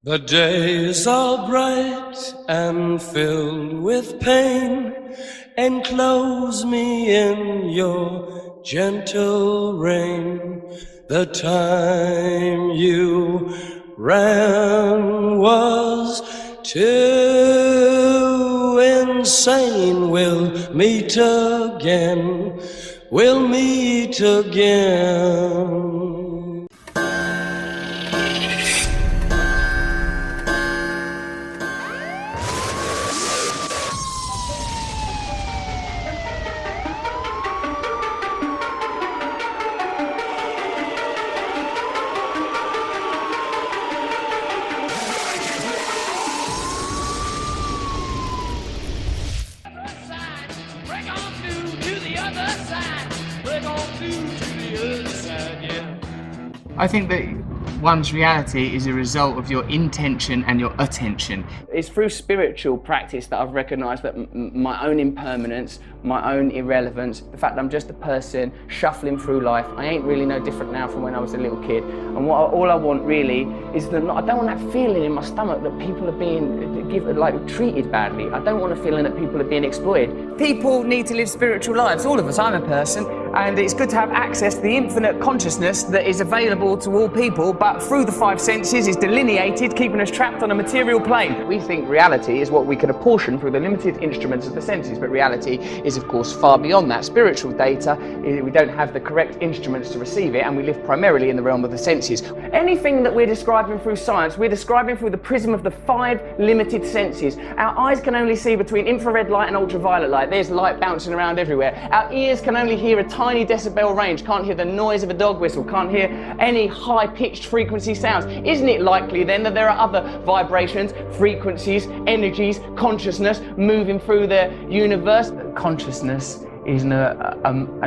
The days are bright and filled with pain. Enclose me in your gentle rain. The time you ran was too insane. We'll meet again. We'll meet again. I think that one's reality is a result of your intention and your attention. It's through spiritual practice that I've recognised that my own impermanence, my own irrelevance, the fact that I'm just a person shuffling through life, I ain't really no different now from when I was a little kid. And all I want really is that I don't want that feeling in my stomach that people are being treated badly. I don't want a feeling that people are being exploited. People need to live spiritual lives, all of us. I'm a person, and it's good to have access to the infinite consciousness that is available to all people, but through the five senses is delineated, keeping us trapped on a material plane. We think reality is what we can apportion through the limited instruments of the senses, but reality is of course far beyond that. Spiritual data, we don't have the correct instruments to receive it, and we live primarily in the realm of the senses. Anything that we're describing through science, we're describing through the prism of the five limited senses. Our eyes can only see between infrared light and ultraviolet light. There's light bouncing around everywhere. Our ears can only hear a tiny decibel range, can't hear the noise of a dog whistle, can't hear any high-pitched frequency sounds. Isn't it likely then that there are other vibrations, frequencies, energies, consciousness moving through the universe? Consciousness is an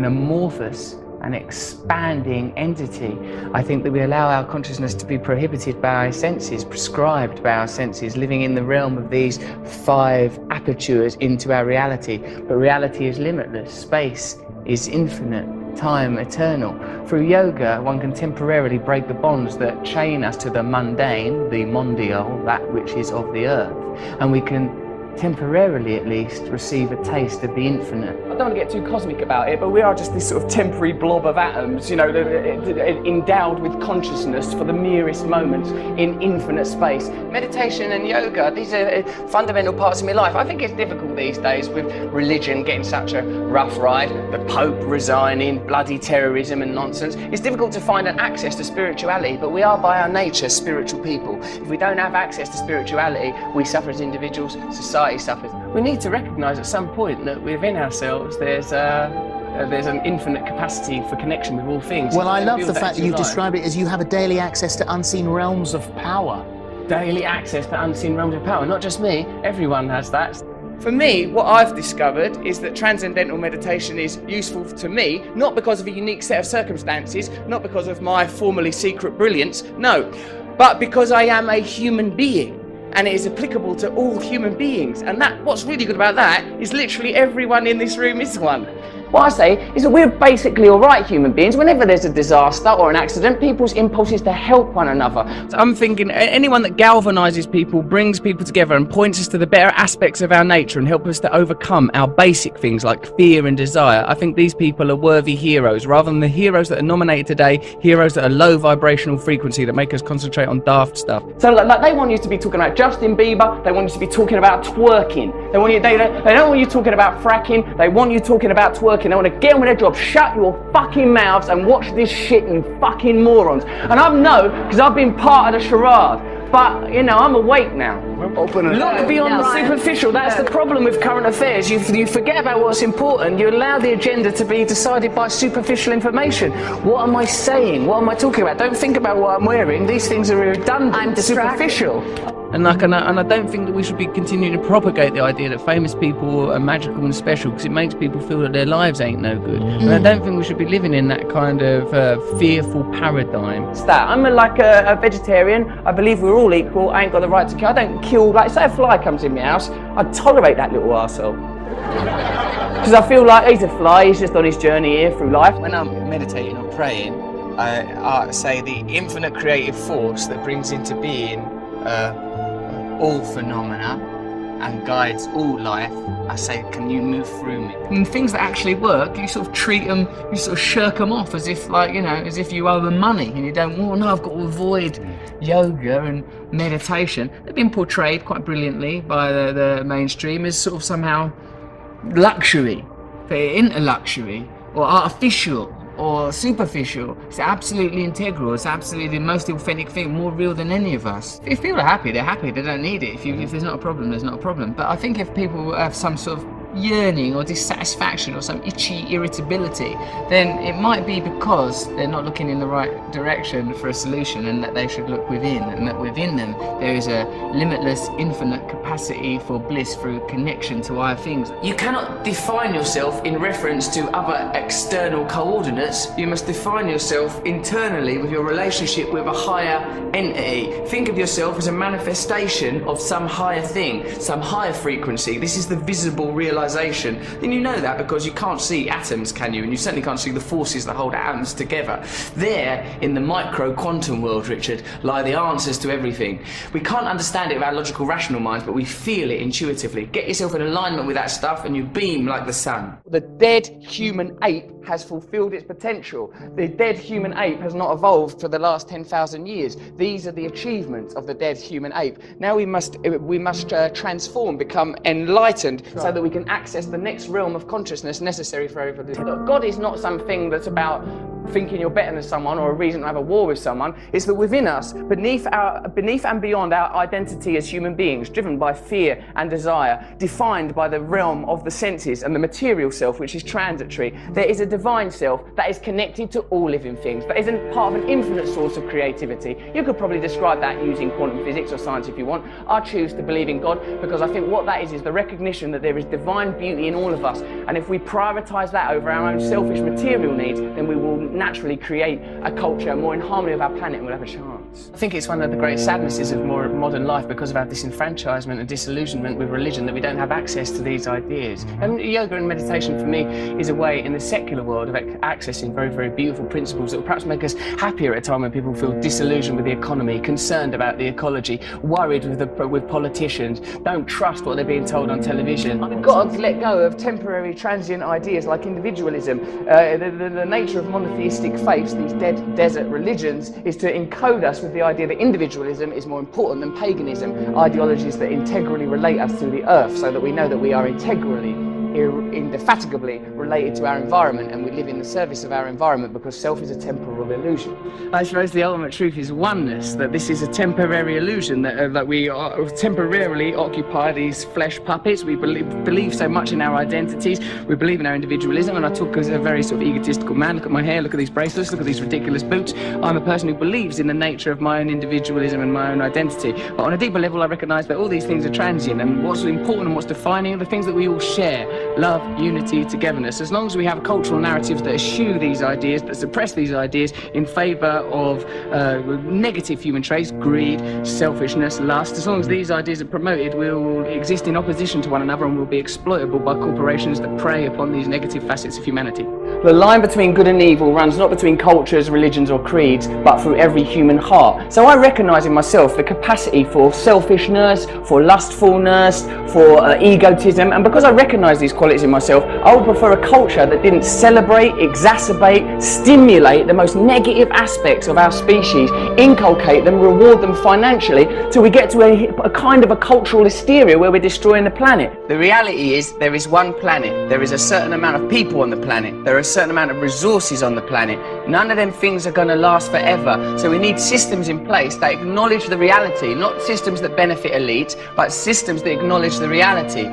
amorphous and expanding entity. I think that we allow our consciousness to be prohibited by our senses, prescribed by our senses, living in the realm of these five apertures into our reality. But reality is limitless, space is infinite, time eternal. Through yoga, one can temporarily break the bonds that chain us to the mundane, the mondial, that which is of the earth, and we can temporarily at least receive a taste of the infinite. I don't want to get too cosmic about it, but we are just this sort of temporary blob of atoms, you know, endowed with consciousness for the merest moments in infinite space. Meditation and yoga, these are fundamental parts of my life. I think it's difficult these days with religion getting such a rough ride, the Pope resigning, bloody terrorism and nonsense. It's difficult to find an access to spirituality, but we are by our nature spiritual people. If we don't have access to spirituality, we suffer as individuals, society suffers. We need to recognise at some point that within ourselves there's an infinite capacity for connection with all things. Well, I love the fact that you describe it as you have a daily access to unseen realms of power. Daily access to unseen realms of power. Not just me, everyone has that. For me, what I've discovered is that transcendental meditation is useful to me, not because of a unique set of circumstances, not because of my formerly secret brilliance, no, but because I am a human being. And it is applicable to all human beings. And what's really good about that is literally everyone in this room is one. What I say is that we're basically all right human beings. Whenever there's a disaster or an accident, people's impulse is to help one another. So I'm thinking anyone that galvanizes people, brings people together and points us to the better aspects of our nature and help us to overcome our basic things like fear and desire, I think these people are worthy heroes, rather than the heroes that are nominated today, heroes that are low vibrational frequency that make us concentrate on daft stuff. So like they want you to be talking about Justin Bieber, they want you to be talking about twerking, they don't want you talking about fracking, they want you talking about twerking. They want to get on with their job. Shut your fucking mouths and watch this shit, you fucking morons. And I know, because I've been part of the charade. But, you know, I'm awake now. Look beyond the superficial. That's the problem with current affairs. You forget about what's important. You allow the agenda to be decided by superficial information. What am I saying? What am I talking about? Don't think about what I'm wearing. These things are redundant. I'm superficial. And I don't think that we should be continuing to propagate the idea that famous people are magical and special, because it makes people feel that their lives ain't no good. And I don't think we should be living in that kind of fearful paradigm. It's that. I'm like a vegetarian. I believe we're all equal. I ain't got the right to kill. I don't kill, like say a fly comes in my house, I tolerate that little arsehole. Because I feel like he's a fly, he's just on his journey here through life. When I'm meditating or praying, I say the infinite creative force that brings into being all phenomena and guides all life, I say, can you move through me? And things that actually work, you sort of treat them, you sort of shirk them off as if, like, you know, as if you owe them money and you don't, well, no, I've got to avoid yoga and meditation. They've been portrayed quite brilliantly by the mainstream as sort of somehow luxury, into luxury, or artificial, or superficial. It's absolutely integral. It's absolutely the most authentic thing, more real than any of us. If people are happy, they're happy. They don't need it. If there's not a problem, there's not a problem. But I think if people have some sort of yearning or dissatisfaction or some itchy irritability, then it might be because they're not looking in the right direction for a solution, and that they should look within, and that within them there is a limitless, infinite capacity for bliss through connection to higher things. You cannot define yourself in reference to other external coordinates. You must define yourself internally with your relationship with a higher entity. Think of yourself as a manifestation of some higher thing, some higher frequency. This is the visible realization. And you know that because you can't see atoms, can you? And you certainly can't see the forces that hold atoms together. There, in the micro quantum world, Richard, lie the answers to everything. We can't understand it with our logical, rational minds, but we feel it intuitively. Get yourself in alignment with that stuff and you beam like the sun. The dead human ape has fulfilled its potential. The dead human ape has not evolved for the last 10,000 years. These are the achievements of the dead human ape. Now we must transform, become enlightened, so that we can access the next realm of consciousness necessary for evolution. Look, God is not something that's about thinking you're better than someone or a reason to have a war with someone. It's that within us, beneath and beyond our identity as human beings, driven by fear and desire, defined by the realm of the senses and the material self, which is transitory, there is a divine self that is connected to all living things, that isn't part of an infinite source of creativity. You could probably describe that using quantum physics or science if you want. I choose to believe in God because I think what that is the recognition that there is divine beauty in all of us, and if we prioritize that over our own selfish material needs, then we will naturally create a culture more in harmony with our planet, and we'll have a chance. I think it's one of the great sadnesses of modern life, because of our disenfranchisement and disillusionment with religion, that we don't have access to these ideas. And yoga and meditation for me is a way in the secular world of accessing very, very beautiful principles that will perhaps make us happier at a time when people feel disillusioned with the economy, concerned about the ecology, worried with politicians, don't trust what they're being told on television. We've got to let go of temporary, transient ideas like individualism. The nature of monotheistic faiths, these dead desert religions, is to encode us with the idea that individualism is more important than paganism, ideologies that integrally relate us to the earth, so that we know that we are integrally, indefatigably related to our environment, and we live in the service of our environment, because self is a temporal illusion. I suppose the ultimate truth is oneness, that this is a temporary illusion, that we are temporarily occupy these flesh puppets. We believe so much in our identities, we believe in our individualism, and I talk as a very sort of egotistical man. Look at my hair, look at these bracelets, look at these ridiculous boots. I'm a person who believes in the nature of my own individualism and my own identity. But on a deeper level, I recognise that all these things are transient, and what's important and what's defining are the things that we all share. Love, unity, togetherness. As long as we have cultural narratives that eschew these ideas, that suppress these ideas in favour of negative human traits, greed, selfishness, lust, as long as these ideas are promoted, we'll exist in opposition to one another and will be exploitable by corporations that prey upon these negative facets of humanity. The line between good and evil runs not between cultures, religions or creeds, but through every human heart. So I recognise in myself the capacity for selfishness, for lustfulness, for egotism, and because I recognise these qualities in myself, I would prefer a culture that didn't celebrate, exacerbate, stimulate the most negative aspects of our species, inculcate them, reward them financially, till we get to a kind of a cultural hysteria where we're destroying the planet. The reality is there is one planet, there is a certain amount of people on the planet, there are a certain amount of resources on the planet. None of them things are going to last forever, so we need systems in place that acknowledge the reality, not systems that benefit elites, but systems that acknowledge the reality.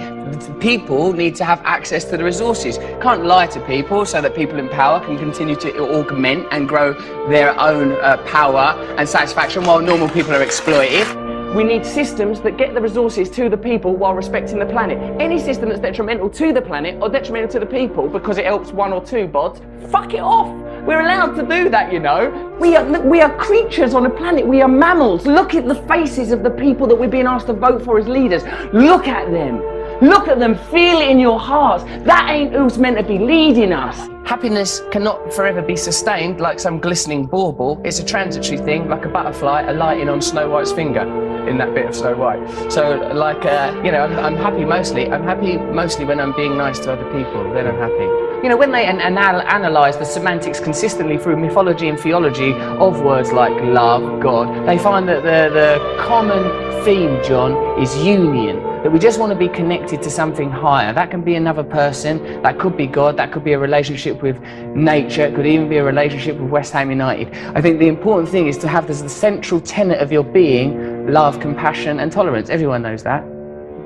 People need to have access to the resources. Can't lie to people so that people in power can continue to augment and grow their own power and satisfaction while normal people are exploited. We need systems that get the resources to the people while respecting the planet. Any system that's detrimental to the planet or detrimental to the people because it helps one or two bods, fuck it off. We're allowed to do that, you know. We are creatures on a planet. We are mammals. Look at the faces of the people that we're being asked to vote for as leaders. Look at them. Look at them, feel it in your hearts. That ain't who's meant to be leading us. Happiness cannot forever be sustained like some glistening bauble. It's a transitory thing, like a butterfly alighting on Snow White's finger in that bit of Snow White. So, like, you know, I'm happy mostly. I'm happy mostly when I'm being nice to other people. Then I'm happy. You know, when they analyse the semantics consistently through mythology and theology of words like love, God, they find that the common theme, John, is union. That we just want to be connected to something higher. That can be another person, that could be God, that could be a relationship with nature, it could even be a relationship with West Ham United. I think the important thing is to have as the central tenet of your being love, compassion and tolerance. Everyone knows that.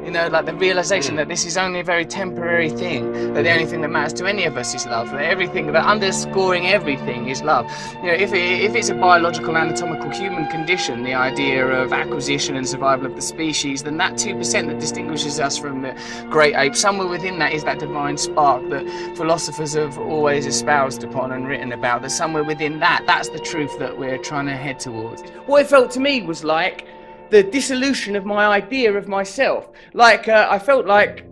You know, like the realisation that this is only a very temporary thing, that the only thing that matters to any of us is love, that everything, that underscoring everything is love. You know, if it's a biological, anatomical human condition, the idea of acquisition and survival of the species, then that 2% that distinguishes us from the great apes, somewhere within that is that divine spark that philosophers have always espoused upon and written about, that somewhere within that's the truth that we're trying to head towards. What it felt to me was like the dissolution of my idea of myself. Like, I felt like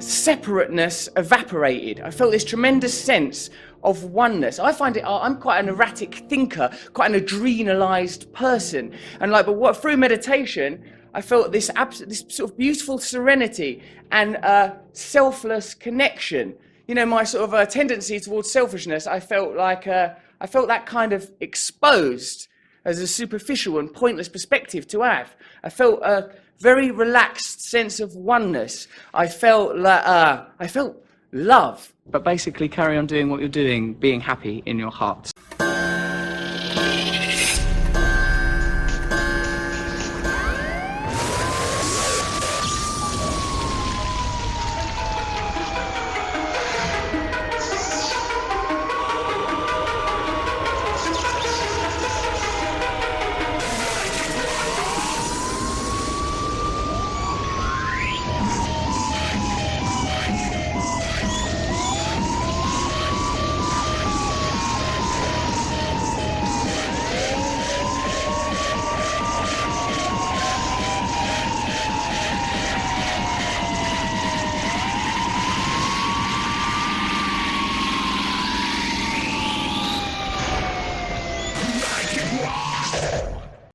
separateness evaporated. I felt this tremendous sense of oneness. I find it, I'm quite an erratic thinker, quite an adrenalized person. And like, but through meditation, I felt this sort of beautiful serenity and selfless connection. You know, my sort of tendency towards selfishness, I felt like, I felt that kind of exposed as a superficial and pointless perspective to have. I felt a very relaxed sense of oneness. I felt love. But basically carry on doing what you're doing, being happy in your heart.